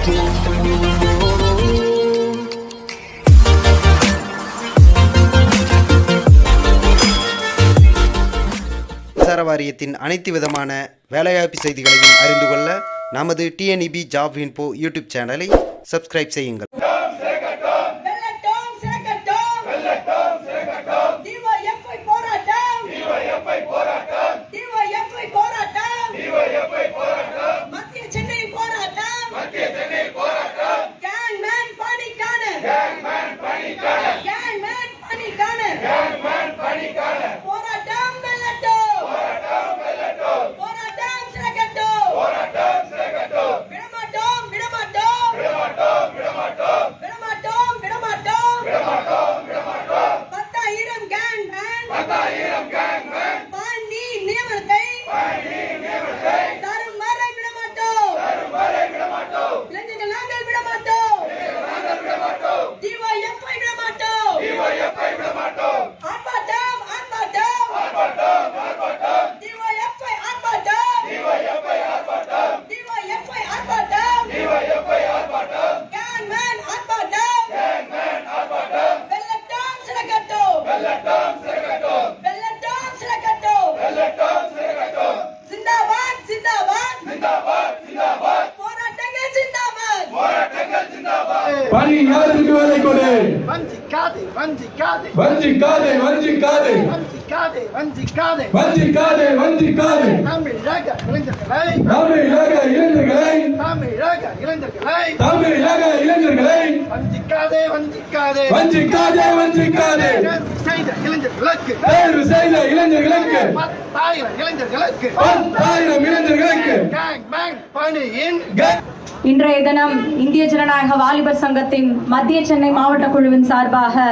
மின்சார வாரியத்தின் அனைத்து விதமான வேலைவாய்ப்பு செய்திகளையும் அறிந்து கொள்ள நமது டிஎன்இபி ஜாப் இன்ஃபோ யூடியூப் சேனலை சப்ஸ்கிரைப் செய்யுங்கள். பணி யாருக்கு வேலை கொடு வஞ்சிக்காதே வஞ்சிக்காதே வஞ்சிக்காதே வஞ்சிக்காதே வஞ்சிக்காதே வஞ்சிக்காதே வஞ்சிக்காதே வஞ்சிக்காதே தமிழக இளைஞர்களை தமிழக இளைஞர்களை தமிழக இளைஞர்களை தமிழக இளைஞர்களை வஞ்சிக்காதே வஞ்சிக்காதே வஞ்சிக்காதே வஞ்சிக்காதே செய்த இளைஞர்களுக்கு தேர்வு செய்த இளைஞர்களுக்கு 10,000 இளைஞர்களுக்கு 10,000 இளைஞர்களுக்கு கேங் பேங் பணியின் இன்றைய தினம் இந்திய ஜனநாயக வாலிபர் சங்கத்தின் மத்திய சென்னை மாவட்ட குழுவின் சார்பாக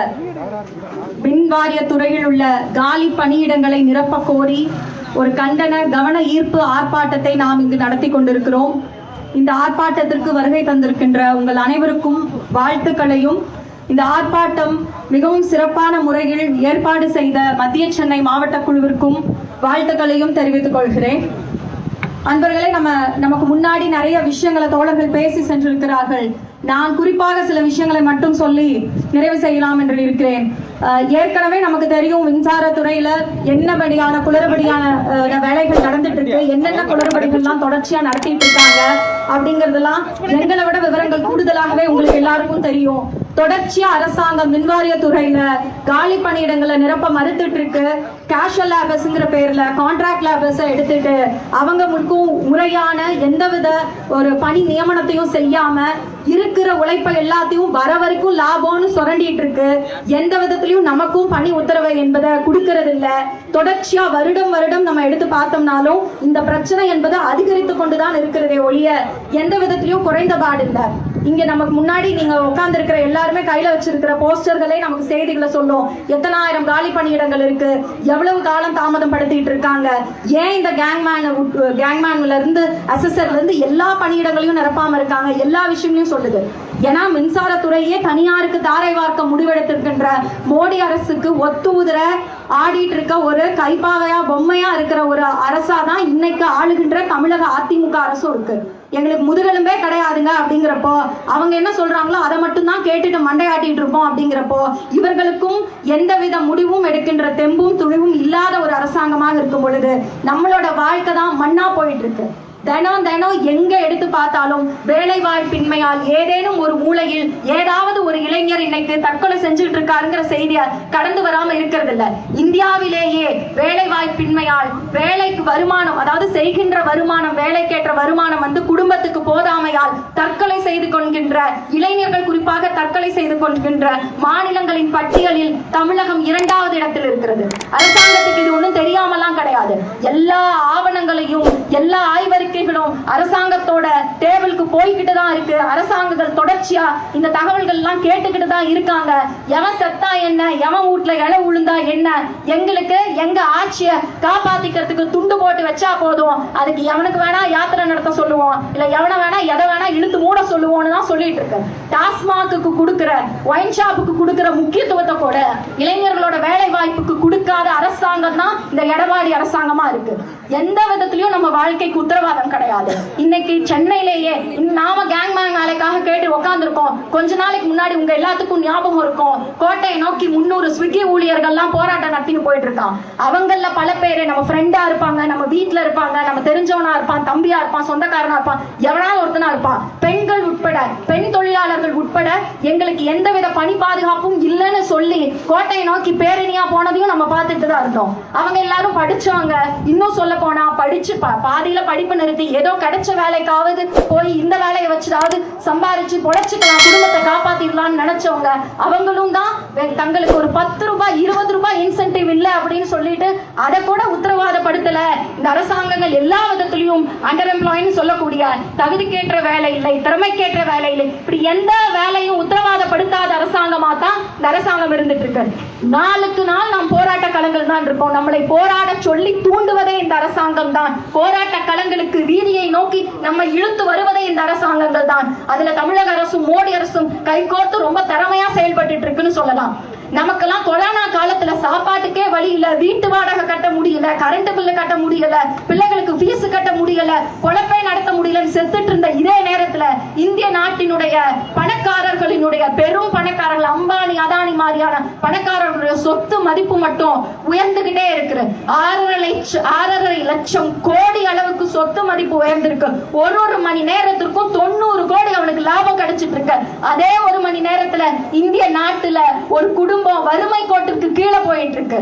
மின்வாரிய துறையில் உள்ள காலி பணியிடங்களை நிரப்ப கோரி ஒரு கண்டன கவன ஈர்ப்பு ஆர்ப்பாட்டத்தை நாம் இங்கு நடத்தி கொண்டிருக்கிறோம். இந்த ஆர்ப்பாட்டத்திற்கு வருகை தந்திருக்கின்ற உங்கள் அனைவருக்கும் வாழ்த்துக்களையும், இந்த ஆர்ப்பாட்டம் மிகவும் சிறப்பான முறையில் ஏற்பாடு செய்த மத்திய சென்னை மாவட்ட குழுவிற்கும் வாழ்த்துக்களையும் தெரிவித்துக் கொள்கிறேன். அன்பர்களே, நமக்கு முன்னாடி நிறைய விஷயங்களை தோழர்கள் பேசி சென்றிருக்கிறார்கள். நான் குறிப்பாக சில விஷயங்களை மட்டும் சொல்லி நிறைவு செய்யலாம் என்று இருக்கிறேன். ஏற்கனவே நமக்கு தெரியும் மின்சாரத்துறையில என்னபடியான குளறுபடியான வேலைகள் நடந்துட்டு இருக்கு, என்னென்ன குளறுபடிகள்லாம் தொடர்ச்சியா நடத்திட்டு இருக்காங்க அப்படிங்கறதெல்லாம் எங்களை விட விவரங்கள் கூடுதலாகவே உங்களுக்கு எல்லாருக்கும் தெரியும். தொடர்ச்சியா அரசாங்கம் மின்வாரிய துறையில காலி பணியிடங்களை நிரப்ப மறுத்துட்டு இருக்கு. கேஷுவல் லேபர்ஸ்ங்கிற பேர்ல கான்ட்ராக்ட் லேபர்ஸை எடுத்துட்டு அவங்க முறையான எந்தவித ஒரு பணி நியமனத்தையும் செய்யாம இருக்கிற உழைப்பை எல்லாத்தையும் வர வரைக்கும் லாபம்னு சுரண்டிட்டு இருக்கு. எந்த விதத்திலையும் நமக்கும் பணி உத்தரவு என்பதை கொடுக்கறது இல்ல. தொடர்ச்சியா வருடம் நம்ம எடுத்து பார்த்தோம்னாலும் இந்த பிரச்சனை என்பது அதிகரித்து கொண்டுதான் இருக்கிறதே ஒழிய எந்த விதத்திலையும் குறைந்த பாடு இல்லை. இங்க நமக்கு முன்னாடி நீங்க உட்கார்ந்து இருக்கிற எல்லாருமே கையில வச்சிருக்கிற போஸ்டர்களே நமக்கு செய்திகளை சொல்லும். எத்தனாயிரம் காலி பணியிடங்கள் இருக்கு, எவ்வளவு காலம் தாமதம் படுத்திட்டு இருக்காங்க, ஏன் இந்த கேங்மேன்ல இருந்து அசஸர்ல இருந்து எல்லா பணியிடங்களையும் நிரப்பாம இருக்காங்க, எல்லா விஷயங்களையும் சொல்லுது. ஏன்னா மின்சாரத்துறையே தனியாருக்கு தாரை வார்க்க முடிவெடுத்திருக்கின்ற மோடி அரசுக்கு ஒத்து உதிர ஆடிட்டு இருக்க ஒரு கைப்பாவையா பொம்மையா இருக்கிற ஒரு அரசா தான் இன்னைக்கு ஆளுகின்ற தமிழக அதிமுக அரசும் இருக்கு. எங்களுக்கு முதுகெலும்பே கிடையாதுங்க அப்படிங்கிறப்போ அவங்க என்ன சொல்றாங்களோ அதை மட்டும் தான் கேட்டுட்டு மண்டையாட்டிட்டு இருப்போம். அப்படிங்கிறப்போ இவர்களுக்கும் எந்தவித முடிவும் எடுக்கின்ற தெம்பும் துணிவும் இல்லாத ஒரு அரசாங்கமாக இருக்கும் பொழுது நம்மளோட வாழ்க்கை தான் மண்ணா போயிட்டு இருக்கு. தினம் எங்க எடுத்து பார்த்தாலும் வேலை வாய்ப்பின்மையால் ஏதேனும் ஒரு மூலையில் ஏதாவது ஒரு இளைஞர் இன்னைக்கு தற்கொலை செஞ்சுட்டு இருக்காருங்கிற செய்தியை கடந்து வராம இருக்கிறது இல்ல. இந்தியாவிலேயே வேலை வாய்ப்பின்மையால் வேலைக்கு வருமானம், அதாவது செய்கின்ற வருமானம், வேலைக்கேற்ற வருமானம் வந்து குடும்பத்துக்கு போதாமையால் தற்கொலை செய்து கொள்கின்ற இளைஞர்கள், குறிப்பாக தற்கொலை செய்து கொள்கின்ற மாநிலங்களின் பட்டியலில் தமிழகம் 2வது இடத்தில் இருக்கிறது. அரசாங்கத்துக்கு இது ஒன்றும் தெரியாமலாம் கிடையாது. எல்லா ஆவணங்களையும் எல்லா ஆய்வறிக்கைகளும் அரசாங்கத்தோட டேபிளுக்கு போய்கிட்டு தான் இருக்கு. அரசாங்கங்கள் தொடர்ச்சியா இந்த தகவல்கள் எல்லாம் கேட்டுக்கிட்டு தான் இருக்காங்க. எவன் செத்தா என்ன, எவன் வீட்டுல இலை உளுந்தா என்ன, எங்களுக்கு எங்க ஆட்சியை காப்பாத்திக்கிறதுக்கு துண்டு போட்டு வச்சா போதும், அதுக்கு எவனுக்கு வேணா யாத்திரை நடத்த சொல்லுவோம், இல்ல எவனை வேணா எதை வேணா இழுத்து மூட சொல்லுவோம்னு தான் சொல்லிட்டு இருக்கு. டாஸ்மாக்கு கொடுக்கிற, ஒயின் ஷாப்புக்கு கொடுக்கிற முக்கியத்துவத்தை கூட இளைஞர்களோட வேலை வாய்ப்புக்கு கொடுக்காத அரசாங்கம் தான் இந்த எடப்பாடி அரசாங்கமா இருக்கு. எந்த விதத்திலையும் நம்ம வாழ்க்கைக்கு உத்தரவாதம் கிடையாது. இன்னைக்கு சென்னையிலேயே நாம கேங்மேன் வேலைக்காக பேர் உட்கார்ந்துருக்கோம். கொஞ்ச நாளைக்கு முன்னாடி உங்க எல்லாத்துக்கும் ஞாபகம் இருக்கும், கோட்டையை நோக்கி 300 ஸ்விக்கி ஊழியர்கள்லாம் போராட்டம் நடத்தின்னு போயிட்டு இருக்கான். அவங்கள பல பேர் நம்ம ஃப்ரெண்டா இருப்பாங்க, நம்ம வீட்டுல இருப்பாங்க, நம்ம தெரிஞ்சவனா இருப்பான், தம்பியா இருப்பான், சொந்தக்காரனா இருப்பான், எவனாவது ஒருத்தனா இருப்பான். பெண்கள் உட்பட, பெண் தொழிலாளர்கள் உட்பட எங்களுக்கு எந்தவித பணி பாதுகாப்பும் இல்லைன்னு சொல்லி கோட்டையை நோக்கி பேரணியா போனதையும் நம்ம பார்த்துட்டு தான் இருந்தோம். அவங்க எல்லாரும் படிச்சவங்க. இன்னும் சொல்ல போனா படிச்சு பாதியில படிப்பு நிறுத்தி ஏதோ கிடைச்ச வேலைக்காவது போய் இந்த வேலையை வச்சுதாவது சம்பாரிச்சு பொழைச்சுக்கலாம், குடும்பத்தை காப்பாத்திடலாம்னு நினைச்சவங்க. அவங்களும் தான் தங்களுக்கு ஒரு 10 ரூபாய் 20 ரூபாய் இன்சென்டிவ் இல்லை அப்படின்னு சொல்லிட்டு அதை கூட உத்தரவாதப்படுத்தல. இந்த அரசாங்கங்கள் எல்லா விதத்திலையும் அண்டர் எம்ப்ளாய்னு சொல்லக்கூடிய தகுதிக்கேற்ற வேலை இல்லை, திறமைக்கேற்ற வேலை இல்லை, இப்படி எந்த வேலையும் உத்தரவாதப்படுத்தாத அரசாங்கமா தான் இந்த அரசாங்கம் இருந்துட்டு இருக்கு. நாளுக்கு நாள் நாம் போராட்ட களங்கள் தான் இருக்கோம். நம்மளை போராட சொல்லி தூண்டுவதே இந்த அரசாங்கம் தான். போராட்ட களங்களுக்கு வீதியை நோக்கி நம்ம இழுத்து வருவதே இந்த அரசாங்கங்கள் தான். அதுல தமிழக அரசும் மோடி அரசும் கைகோர்த்து ரொம்ப திறமையா செயல்பட்டு இருக்குன்னு சொல்லலாம். நமக்கெல்லாம் கொரோனா காலத்துல சாப்பாட்டுக்கே வழி இல்ல, வீட்டு வாடகை கட்ட முடியல, கரண்ட் பில்லு கட்ட முடியல, பிள்ளைகளுக்கு ஃபீஸ் கட்ட முடியல, பொழப்பை நடத்த முடியலன்னு செத்துட்டு இருந்த இதே நேரத்துல இந்திய நாட்டினுடைய பணக்காரர்களினுடைய பெரும் பணக்காரர்கள் அம்பானி அதானி மாதிரியான பணக்காரர்களுடைய சொத்து மதிப்பு மட்டும் உயர்ந்துகிட்டே இருக்கு. 6.5 லட்சம் கோடி அளவுக்கு சொத்து மதிப்பு உயர்ந்திருக்கு. ஒரு மணி நேரத்திற்கும் 90 கோடி அவனுக்கு லாபம் கிடைச்சிட்டு இருக்கு. அதே ஒரு மணி நேரத்துல இந்திய நாட்டுல ஒரு குடும்பம் வறுமை கோட்டுக்கு கீழே போயிட்டு இருக்கு.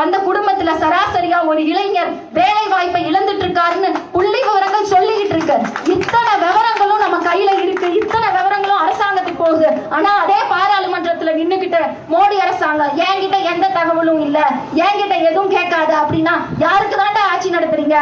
அந்த குடும்பத்துல சராசரியா ஒரு இளைஞர் வேலை வாய்ப்பை இழந்துட்டு இருக்காருன்னு புள்ளி விவரங்கள் சொல்லிக்கிட்டு இருக்கு. இத்தனை விவரங்களும் நம்ம கையில இருக்கு, இத்தனை விவரங்களும் அரசாங்கத்துக்கு போகுது. ஆனா அதே பாராளுமன்றத்துல நின்னுகிட்டு மோடி அரசாங்கம் என்கிட்ட எந்த தகவலும் இல்ல, என்கிட்ட எதுவும் கேட்காது அப்படின்னா யாருக்கு தாண்டா ஆட்சி நடத்துறீங்க?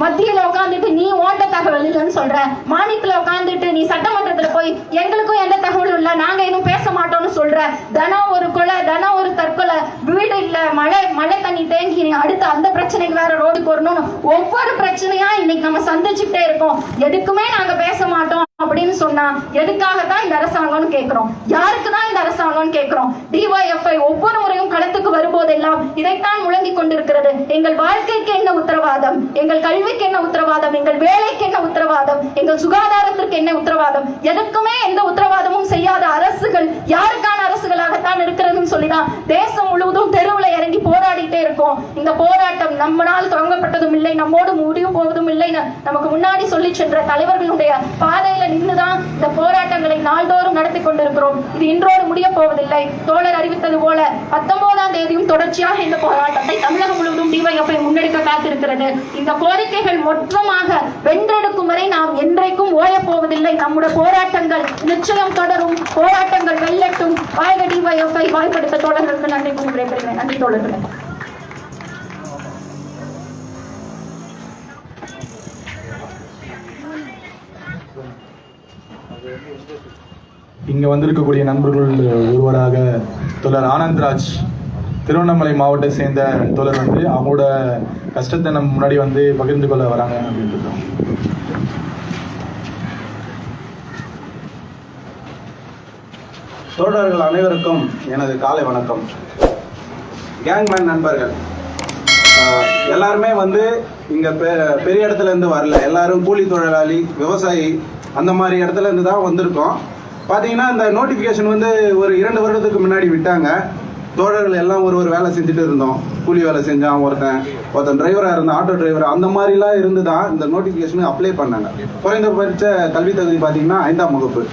மத்தியில உட்காந்துட்டு நீ ஓட்ட தகவல் இல்லைன்னு சொல்ற, மாநிலத்துல உட்காந்துட்டு நீ சட்டமன்றத்துல போய் எங்களுக்கும் எந்த தகவலும் இல்ல, நாங்க எதுவும் பேச மாட்டோம்னு சொல்ற. தினம் ஒரு கொலை, தினம் ஒரு தற்கொலை, வீடு இல்ல, மழை தண்ணி தேங்கி அடுத்து அந்த பிரச்சனைக்கு வேற ரோடுக்கு வரணும்னு ஒவ்வொரு பிரச்சனையா இன்னைக்கு நம்ம சந்திச்சுட்டே இருக்கோம். எதுக்குமே நாங்க பேச மாட்டோம் அப்படின்னு சொன்னா எதுக்காகத்தான் இந்த அரசாங்கம்னு கேட்கிறோம். யாருக்கு தான் இந்த அரசாங்கம்னு கேட்கிறோம். DYFI ஒவ்வொரு முறையும் களத்துக்கு வரும்போதெல்லாம் இதைத்தான் முழங்கி கொண்டிருக்கிறது. எங்கள் வாழ்க்கைக்கு என்ன உத்தரவாதம், எங்கள் கல்விக்கு என்ன உத்தரவாதம், எங்கள் வேலைக்கு என்ன உத்தரவாதம், எங்கள் சுகாதாரத்திற்கு என்ன உத்தரவாதம், எதுக்குமே எந்த உத்தரவாதமும் செய்யாத அரசுகள் யாருக்கான அரசுகளாகத்தான் இருக்கிறதுன்னு சொல்லிதான் தேசம் முழுவதும் தெருவில் இறங்கி போராடிட்டே இருக்கோம். இந்த போராட்டம் நம்மளால் தொடங்கப்பட்டதும் இல்லை, நம்மோடு முடிவு போவதும் இல்லை. நமக்கு முன்னாடி சொல்லி சென்ற தலைவர்களுடைய பாதையில நின்றுதான் இந்த போராட்டங்களை நாள்தோறும் நடத்தி கொண்டிருக்கிறோம். இது இன்றோடு முடிய போவதில்லை. தோழர் அறிவித்தது போல 19ஆம் தேதியும் தொடர்ச்சியாக இந்த போராட்டத்தை தமிழகம் முழுவதும் DYFI முன்னெடுக்க காத்திருக்கிறது. இந்த கோரிக்கைகள் மொத்தமாக வென்றெடுக்கும் வரை நாம் என்றைக்கும் ஓய போவதில்லை. நம்முடைய போராட்டங்கள் நிச்சயம் தொடரும். போராட்டங்கள் வெல்லட்டும். வாழ்க DYFI. வாய்ப்படுத்த தோழர்களுக்கு நன்றி கூறி விடைபெறுகிறேன். நன்றி தோழர்களே. இங்கே வந்திருக்கக்கூடிய நண்பர்கள் ஒருவராக தோழர் ஆனந்த்ராஜ், திருவண்ணாமலை மாவட்டத்தை சேர்ந்த தோழர் அவங்களோட கஷ்டத்தை நம்ம முன்னாடி பகிர்ந்து கொள்ள வராங்க அப்படின்ட்டு. தோழர்கள் அனைவருக்கும் எனது காலை வணக்கம். கேங்மேன் நண்பர்கள் எல்லாருமே இங்கே பெரிய இடத்துல இருந்து வரல, எல்லாரும் கூலி தொழிலாளி, விவசாயி அந்த மாதிரி இடத்துல இருந்து தான் வந்திருக்கோம். பார்த்தீங்கன்னா இந்த நோட்டிஃபிகேஷன் ஒரு 2 வருடத்துக்கு முன்னாடி விட்டாங்க. தோழர்கள் எல்லாம் ஒரு வேலை செஞ்சுட்டு இருந்தோம். கூலி வேலை செஞ்சான், ஒருத்தன் டிரைவராக இருந்தான், ஆட்டோ டிரைவர், அந்த மாதிரிலாம் இருந்து தான் இந்த நோட்டிஃபிகேஷன் அப்ளை பண்ணாங்க. குறைந்தபட்ச கல்வி தகுதி பார்த்தீங்கன்னா 5ஆம் வகுப்பு.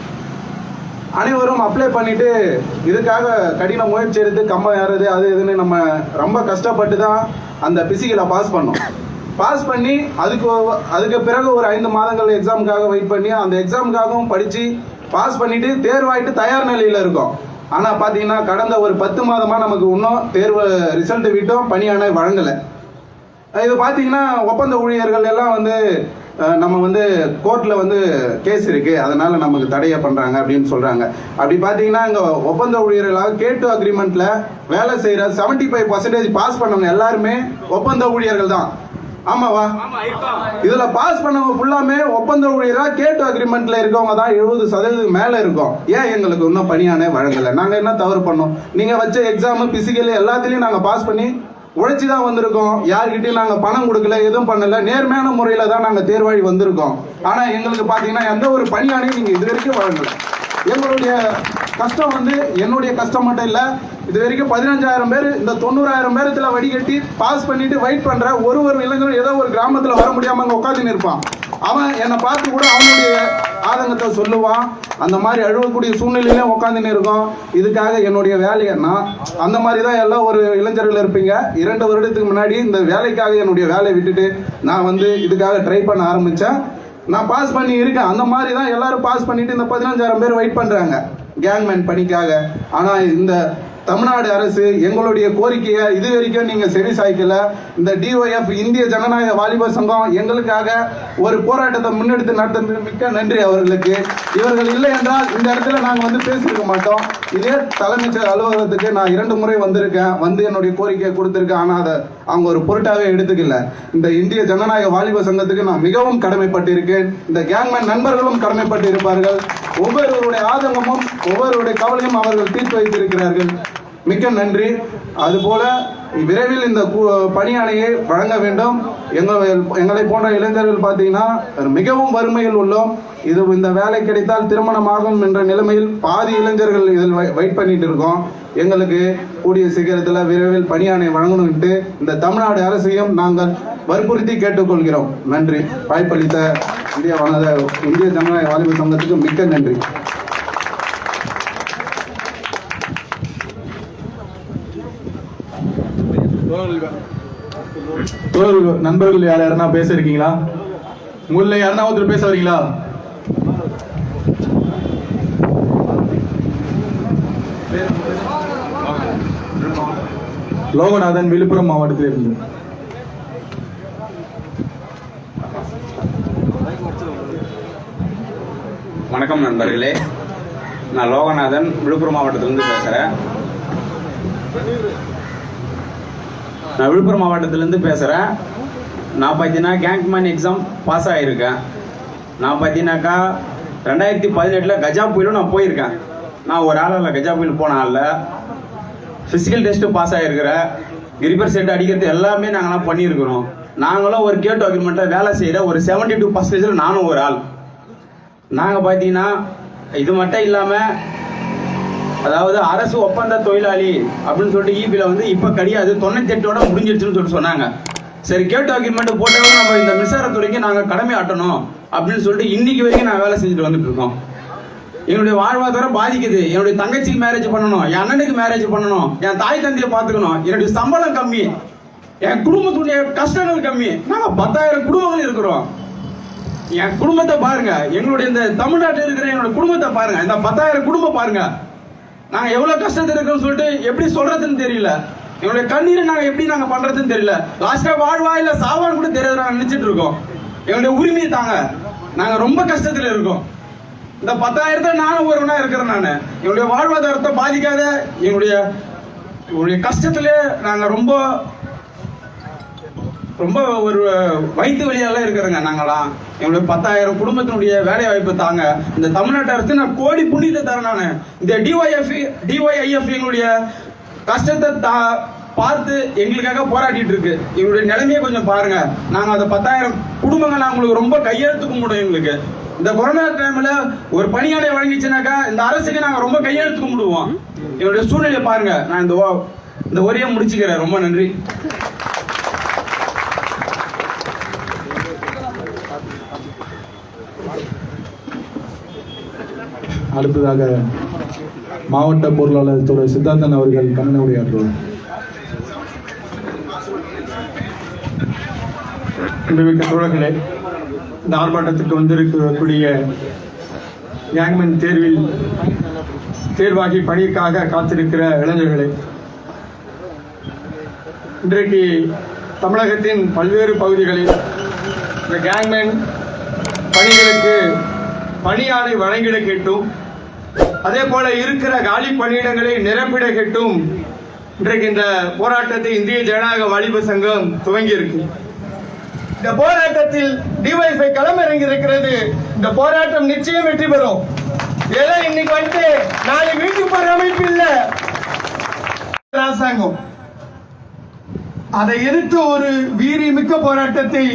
அனைவரும் அப்ளை பண்ணிட்டு இதுக்காக கடின முயற்சி எடுத்து கம்பம் ஏறது அது இதுன்னு நம்ம ரொம்ப கஷ்டப்பட்டு தான் அந்த பிசிக்கலை பாஸ் பண்ணோம். பாஸ் பண்ணி அதுக்கு பிறகு ஒரு 5 மாதங்கள் எக்ஸாமுக்காக வெயிட் பண்ணி அந்த எக்ஸாமுக்காகவும் படித்து பாஸ் பண்ணிட்டு தேர்வாயிட்டு தயார் நிலையில் இருக்கோம். ஆனால் பார்த்தீங்கன்னா கடந்த ஒரு 10 மாதமாக நமக்கு இன்னும் தேர்வு ரிசல்ட் விட்டோம், பணியாணை வழங்கலை. இது பார்த்தீங்கன்னா ஒப்பந்த ஊழியர்கள் எல்லாம் நம்ம கோர்ட்டில் கேஸ் இருக்குது, அதனால் நமக்கு தடையை பண்ணுறாங்க அப்படின்னு சொல்கிறாங்க. அப்படி பார்த்தீங்கன்னா இங்கே ஒப்பந்த ஊழியர்களாக K2 அக்ரிமெண்ட்டில் வேலை செய்கிற 75% பாஸ் பண்ணவங்க எல்லாருமே ஒப்பந்த ஊழியர்கள் தான். ஆமாவா? இதுல பாஸ் பண்ணவங்க ஃபுல்லாமே ஒப்பந்த ஊழியரா K2 அக்ரிமெண்ட்ல இருக்கவங்க தான் 70% மேல இருக்கும். ஏன் எங்களுக்கு இன்னும் பணியானே வழங்கல? நாங்க என்ன தவறு பண்ணோம்? நீங்க வச்ச எக்ஸாம், பிசிக்கல் எல்லாத்துலயும் நாங்க பாஸ் பண்ணி உழைச்சிதான் வந்திருக்கோம். யார்கிட்டயும் நாங்க பணம் கொடுக்கல, எதுவும் பண்ணல, நேர்மையான முறையில தான் நாங்க தேர்வாழி வந்திருக்கோம். ஆனா எங்களுக்கு பாத்தீங்கன்னா எந்த ஒரு பணியானையும் நீங்க இது வரைக்கும் வழங்கல. எங்களுடைய கஷ்டம் வந்து என்னுடைய கஷ்டம் மட்டும் இல்லை, இது வரைக்கும் 15,000 பேர் இந்த 90,000 பேரத்தில் வடிகட்டி பாஸ் பண்ணிட்டு வெயிட் பண்ணுற ஒரு இளைஞரும் ஏதோ ஒரு கிராமத்தில் வர முடியாமல் அங்கே உட்காந்துன்னு இருப்பான். அவன் என்னை பார்த்து கூட அவனுடைய ஆதங்கத்தை சொல்லுவான். அந்த மாதிரி அழுவக்கூடிய சூழ்நிலையில உட்காந்துன்னு இருக்கோம். இதுக்காக என்னுடைய வேலை என்ன, அந்த மாதிரி தான் எல்லாம் ஒரு இளைஞர்கள் இருப்பீங்க. 2 வருடத்துக்கு முன்னாடி இந்த வேலைக்காக என்னுடைய வேலையை விட்டுட்டு நான் வந்து இதுக்காக ட்ரை பண்ண ஆரம்பித்தேன். நான் பாஸ் பண்ணி இருக்கேன். அந்த மாதிரி தான் எல்லாரும் பாஸ் பண்ணிட்டு இந்த 15,000 பேர் வெயிட் பண்ணுறாங்க கேங்மேன் பணிக்காக. ஆனால் இந்த தமிழ்நாடு அரசு எங்களுடைய கோரிக்கையை இது வரைக்கும் நீங்கள் செவி சாய்க்கல. இந்த டிஒஎஃப் இந்திய ஜனநாயக வாலிபர் சங்கம் எங்களுக்காக ஒரு போராட்டத்தை முன்னெடுத்து நடத்துறது மிக்க நன்றி அவர்களுக்கு. இவர்கள் இல்லை என்றால் இந்த இடத்துல நாங்கள் வந்து பேசியிருக்க மாட்டோம். இதே தலைமைச்சர் அலுவலகத்துக்கு நான் 2 முறை வந்திருக்கேன், வந்து என்னுடைய கோரிக்கையை கொடுத்துருக்கேன். ஆனால் அதை அவங்க ஒரு பொருட்டாவே எடுத்துக்கல. இந்த இந்திய ஜனநாயக வாலிபர் சங்கத்துக்கு நான் மிகவும் கடமைப்பட்டிருக்கேன். இந்த கேங்மேன் நண்பர்களும் கடமைப்பட்டு இருப்பார்கள். ஒவ்வொருவருடைய ஆதங்கமும் ஒவ்வொருவருடைய கவலையும் அவர்கள் தீர்த்து வைத்திருக்கிறார்கள். மிக்க நன்றி. அதுபோல விரைவில் இந்த பணியாணையை வழங்க வேண்டும். எங்களை போன்ற இளைஞர்கள் பார்த்தீங்கன்னா மிகவும் வறுமையில் உள்ளோம். இந்த வேலை கிடைத்தால் திருமணமாகும் என்ற நிலைமையில் பாதி இளைஞர்கள் இதில் வெயிட் பண்ணிட்டு இருக்கோம். எங்களுக்கு கூடிய சீக்கிரத்தில் விரைவில் பணியாணை வழங்கணும்ட்டு இந்த தமிழ்நாடு அரசையும் நாங்கள் வற்புறுத்தி கேட்டுக்கொள்கிறோம். நன்றி. வாய்ப்பளித்த இந்திய ஜனநாயக வாலிபர் சங்கத்துக்கு மிக்க நன்றி. நண்பர்கள் யாருன்னா பேச இருக்கீங்களா? உங்கள யாருன்னா ஒருத்தர் பேச வரீங்களா? லோகநாதன், விழுப்புரம் மாவட்டத்தில் இருந்து. வணக்கம் நண்பர்களே, நான் லோகநாதன் விழுப்புரம் மாவட்டத்திலிருந்து பேசுகிறேன். நான் பார்த்தீங்கன்னா கேங்மேன் எக்ஸாம் பாஸ் ஆகியிருக்கேன். நான் பார்த்தீங்கன்னாக்கா 2018 கஜா புயலும் நான் போயிருக்கேன். நான் ஒரு ஆளில் கஜா புயல் போன ஆளில் ஃபிசிக்கல் டெஸ்ட்டு பாஸ் ஆகிருக்கிறேன். கிரிப்பர் செட் அடிக்கிறது எல்லாமே நாங்களாம் பண்ணியிருக்கிறோம். நாங்களும் ஒரு கேட் டாக்குமெண்ட்டில் வேலை செய்கிற ஒரு 72% நானும் ஒரு ஆள். நாங்கள் பார்த்தீங்கன்னா இது மட்டும் இல்லாமல், அதாவது அரசு ஒப்பந்த தொழிலாளி அப்படின்னு சொல்லிட்டு இபியில் வந்து இப்போ கிடையாது, 98ஓட முடிஞ்சிடுச்சுன்னு சொல்லிட்டு சொன்னாங்க. சரி, கேட் டாக்குமெண்ட் போட்டவங்க நம்ம இந்த மின்சாரத்துறைக்கு நாங்கள் கடமை ஆட்டணும் அப்படின்னு சொல்லிட்டு இன்னைக்கு வரைக்கும் நாங்கள் வேலை செஞ்சுட்டு வந்துட்டு இருக்கோம். என்னுடைய வாழ்வாதாரம் பாதிக்குது. என்னுடைய தங்கச்சிக்கு மேரேஜ் பண்ணணும், என் அண்ணனுக்கு மேரேஜ் பண்ணணும், என் தாய் தந்தையை பார்த்துக்கணும். என்னுடைய சம்பளம் கம்மி, என் குடும்பத்துடைய கஷ்டங்கள் கம்மி. நாங்கள் 10,000 குடும்பங்கள் இருக்கிறோம். என் குடும்பத்தை பாருங்க, எங்களுடைய இந்த தமிழ்நாட்டில் இருக்கிற என்னோட குடும்பத்தை பாருங்க, இந்த 10,000 குடும்பம் பாருங்க. நாங்கள் எவ்வளோ கஷ்டத்தில் இருக்கோம்னு சொல்லிட்டு எப்படி சொல்றதுன்னு தெரியல. எங்களுடைய கண்ணீரை நாங்கள் எப்படி நாங்கள் பண்றதுன்னு தெரியல. லாஸ்டா வாழ்வா இல்லை சாவான்னு கூட தெரியாது நாங்கள் நினைச்சிட்டு இருக்கோம். எங்களுடைய உரிமையை தாங்க, நாங்கள் ரொம்ப கஷ்டத்தில் இருக்கோம். இந்த 10,000 நானும் ஒருவனா இருக்கிறேன். நான் என்னுடைய வாழ்வாதாரத்தை பாதிக்காத எங்களுடைய கஷ்டத்திலே நாங்கள் ரொம்ப ரொம்ப ஒரு வயிற்று வழியால இருக்கிறோங்க. நாங்களாம் எங்களுடைய 10,000 குடும்பத்தினுடைய வேலை வாய்ப்பு தாங்க. இந்த தமிழ்நாட்டு அரசு நான் கோடி புண்ணியத்தை தரேன். நான் இந்த டிஒய்ஐஎஃப் எங்களுடைய கஷ்டத்தை பார்த்து எங்களுக்காக போராடிட்டு இருக்கு. எங்களுடைய நிலைமையை கொஞ்சம் பாருங்க. நாங்கள் அந்த 10,000 குடும்பங்கள் நான் உங்களுக்கு ரொம்ப கையெழுத்து கும்பிடுவோம். எங்களுக்கு இந்த கொரோனா டைம்ல ஒரு பணியாளை வழங்கிச்சுனாக்கா இந்த அரசுக்கு நாங்கள் ரொம்ப கையெழுத்து கும்பிடுவோம். என்னுடைய சூழ்நிலையை பாருங்க. நான் இந்த உரையை முடிச்சுக்கிறேன். ரொம்ப நன்றி. அடுத்ததாக மாவட்ட பொருளாளர் திரு சித்தார்த்தன் அவர்கள் கண்ணனை உரையாற்றுவார். தோழர்களே, இந்த ஆர்ப்பாட்டத்துக்கு வந்திருக்கக்கூடிய கேங்மேன் தேர்வில் தேர்வாகி பணிக்காக காத்திருக்கிற இளைஞர்களே, இன்றைக்கு தமிழகத்தின் பல்வேறு பகுதிகளில் இந்த கேங்மேன் பணிகளுக்கு பணியாணை வழங்கிட கேட்டும், அதே போல இருக்கிற காலி பணியிடங்களை நிரப்பிட கேட்டும் இன்றைக்கு இந்த போராட்டத்தை இந்திய ஜனநாயக வாலிபர் சங்கம் துவங்கி இருக்கு. இந்த போராட்டத்தில் டிஒய்எஃப் களமிறங்கி இருக்கிறது. இந்த போராட்டம் நிச்சயம் வெற்றி பெறும். ஏதோ இன்னைக்கு வந்து நாளை வீட்டுக்கு போற அமைப்பு இல்ல அரசாங்கம். அதை எதிர்த்து ஒரு வீரியமிக்க போராட்டத்தை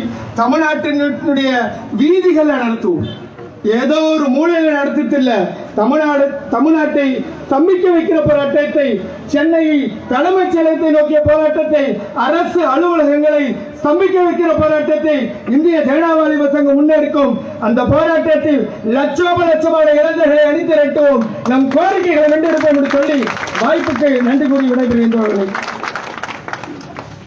தமிழ்நாட்டினுடைய வீதிகளில் நடத்துவோம். ஏதோ ஒரு மூலையில் நடத்திட்டில்ல, தமிழ்நாட்டை ஸ்தம்பிக்க வைக்கிற போராட்டத்தை, சென்னையில் தலைமைச் செயலகத்தை நோக்கிய போராட்டத்தை, அரசு அலுவலகங்களை ஸ்தம்பிக்க வைக்கிற போராட்டத்தை இந்திய ஜனநாயக சங்கம் முன்னெடுக்கும். அந்த போராட்டத்தில் லட்சமான இளைஞர்களை அணிதிரட்டுவோம், நம் கோரிக்கைகளை வென்றெடுப்போம் என்று சொல்லி வாய்ப்புக்கு நன்றி கூறி விடைபெறுகின்றவர்கள்.